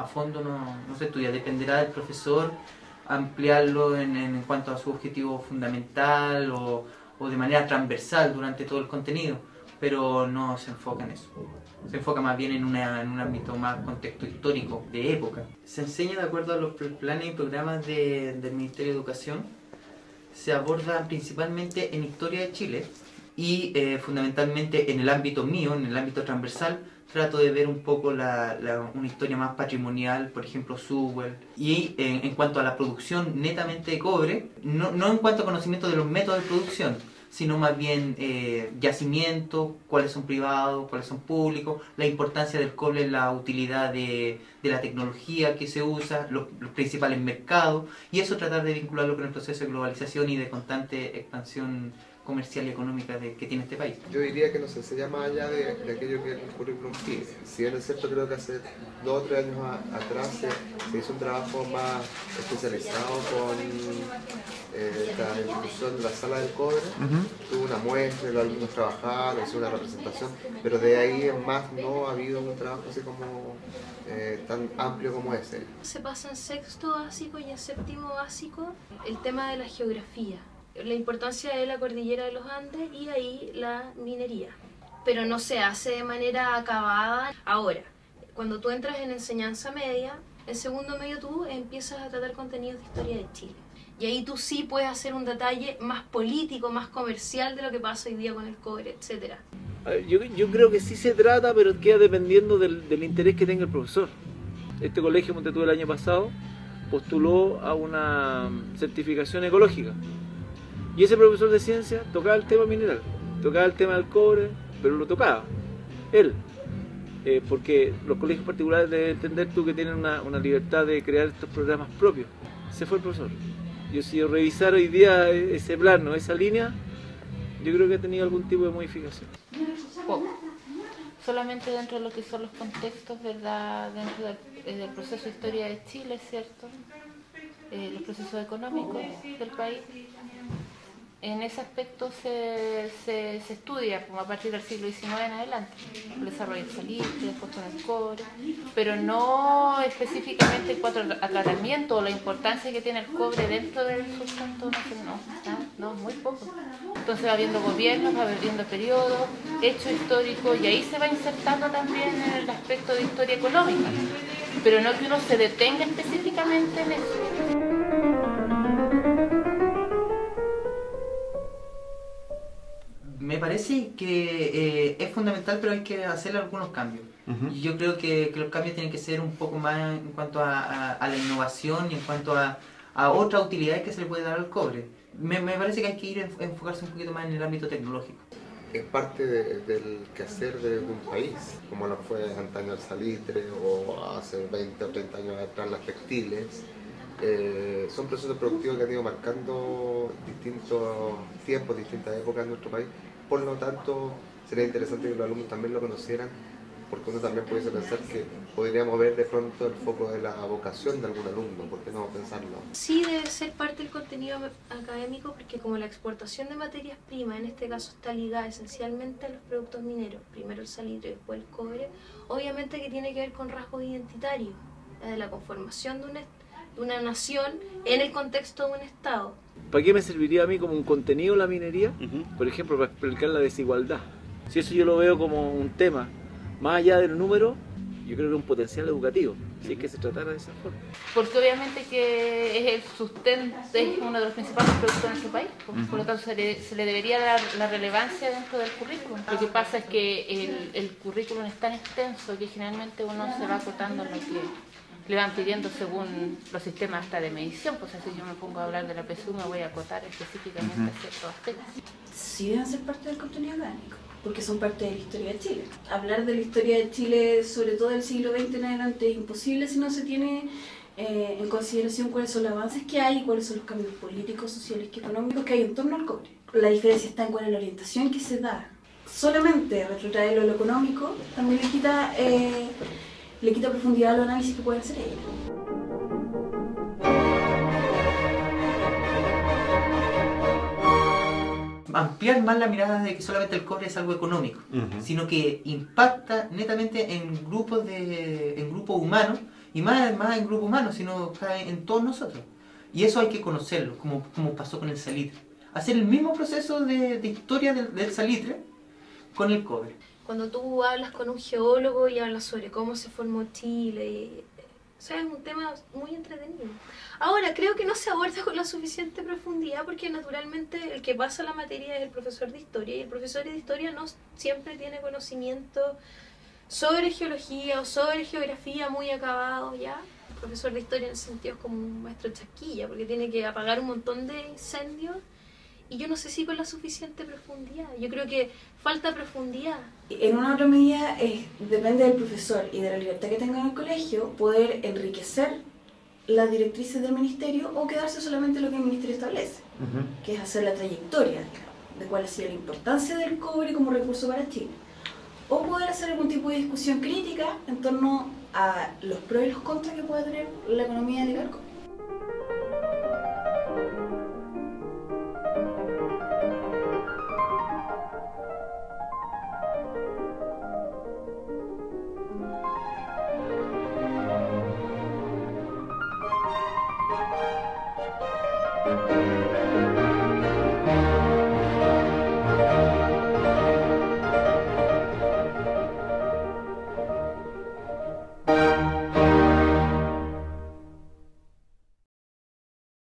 a fondo no se estudia, dependerá del profesor ampliarlo en cuanto a su objetivo fundamental o de manera transversal durante todo el contenido, pero no se enfoca en eso. Se enfoca más bien en un ámbito más contexto histórico, de época. Se enseña de acuerdo a los planes y programas del Ministerio de Educación. Se aborda principalmente en historia de Chile y fundamentalmente en el ámbito mío, en el ámbito transversal, trato de ver un poco una historia más patrimonial, por ejemplo Sewell, y en cuanto a la producción netamente de cobre, no en cuanto a conocimiento de los métodos de producción, sino más bien yacimientos, cuáles son privados, cuáles son públicos, la importancia del cobre en la utilidad de la tecnología que se usa, los principales mercados, y eso tratar de vincularlo con el proceso de globalización y de constante expansión comercial y económica que tiene este país. Yo diría que nos enseña más allá de aquello que el currículum pide. Si bien es cierto, creo que hace 2 o 3 años atrás se hizo un trabajo más especializado con esta institución de la Sala del Cobre. Tuvo una muestra, los alumnos trabajaron, hizo una representación, pero de ahí en más no ha habido un trabajo así como tan amplio como ese. Se pasa en sexto básico y en séptimo básico el tema de la geografía, la importancia de la cordillera de los Andes y ahí la minería, pero no se hace de manera acabada. Ahora, cuando tú entras en enseñanza media, en segundo medio tú empiezas a tratar contenidos de historia de Chile, y ahí tú sí puedes hacer un detalle más político, más comercial de lo que pasa hoy día con el cobre, etcétera. Yo creo que sí se trata, pero queda dependiendo del interés que tenga el profesor. Este colegio, donde tuve el año pasado, postuló a una certificación ecológica. Y ese profesor de ciencia tocaba el tema mineral, tocaba el tema del cobre, pero lo tocaba él. Porque los colegios particulares deben entender tú que tienen una libertad de crear estos programas propios. Ese fue el profesor. Si yo revisara hoy día ese plano, esa línea, yo creo que ha tenido algún tipo de modificación. Poco. Solamente dentro de lo que son los contextos, ¿verdad? Dentro del proceso de historia de Chile, ¿cierto? Los procesos económicos del país. En ese aspecto se estudia como a partir del siglo XIX en adelante, el desarrollo del salitre, después con el cobre, pero no específicamente en cuanto al tratamiento o la importancia que tiene el cobre dentro del sustento, no, muy poco. Entonces va habiendo gobiernos, va habiendo periodos, hechos históricos, y ahí se va insertando también en el aspecto de historia económica, pero no que uno se detenga específicamente en eso. Me parece que es fundamental, pero hay que hacer algunos cambios. Y yo creo que los cambios tienen que ser un poco más en cuanto a la innovación y en cuanto a otras utilidades que se le puede dar al cobre. Me parece que hay que ir a enfocarse un poquito más en el ámbito tecnológico. Es parte del quehacer de un país, como lo fue antaño el salitre o hace 20 o 30 años atrás las textiles. Son procesos productivos que han ido marcando distintos tiempos, distintas épocas en nuestro país. Por lo tanto, sería interesante que los alumnos también lo conocieran, porque uno también pudiese pensar que podríamos ver de pronto el foco de la vocación de algún alumno. ¿Por qué no pensarlo? Sí debe ser parte del contenido académico, porque como la exportación de materias primas en este caso está ligada esencialmente a los productos mineros, primero el salitre y después el cobre, obviamente que tiene que ver con rasgos identitarios, de la conformación de una nación en el contexto de un Estado. ¿Para qué me serviría a mí como un contenido la minería? Por ejemplo, para explicar la desigualdad. Si eso yo lo veo como un tema, más allá del número, yo creo que es un potencial educativo, si es que se tratara de esa forma. Porque obviamente que es el sustento, es uno de los principales productos en nuestro país, por lo tanto se le debería dar la relevancia dentro del currículum. Lo que pasa es que el currículum es tan extenso que generalmente uno se va acotando en lo que le van pidiendo según los sistemas hasta de medición. Pues si yo me pongo a hablar de la PSU, me voy a acotar específicamente a ciertos aspectos. Sí deben ser parte del contenido académico, porque son parte de la historia de Chile. Hablar de la historia de Chile, sobre todo del siglo XX en adelante, es imposible si no se tiene en consideración cuáles son los avances que hay y cuáles son los cambios políticos, sociales y económicos que hay en torno al cobre. La diferencia está en cuál es la orientación que se da. Solamente retrotraerlo a lo económico también le quita profundidad a los análisis que pueden hacer ellos. Ampliar más la mirada de que solamente el cobre es algo económico, sino que impacta netamente en grupos humanos y más en grupo humano, sino cae en todos nosotros. Y eso hay que conocerlo, como pasó con el salitre. Hacer el mismo proceso de historia del salitre con el cobre. Cuando tú hablas con un geólogo y hablas sobre cómo se formó Chile, o sea, es un tema muy entretenido. Ahora, creo que no se aborda con la suficiente profundidad porque naturalmente el que pasa la materia es el profesor de historia y el profesor de historia no siempre tiene conocimiento sobre geología o sobre geografía muy acabado, ¿ya? El profesor de historia en ese sentido es como un maestro chasquilla porque tiene que apagar un montón de incendios y yo no sé si con la suficiente profundidad. Yo creo que falta profundidad. En una otra medida depende del profesor y de la libertad que tenga en el colegio poder enriquecer las directrices del ministerio o quedarse solamente en lo que el ministerio establece, que es hacer la trayectoria, digamos, de cuál ha sido la importancia del cobre como recurso para Chile. O poder hacer algún tipo de discusión crítica en torno a los pros y los contras que puede tener la economía del cobre.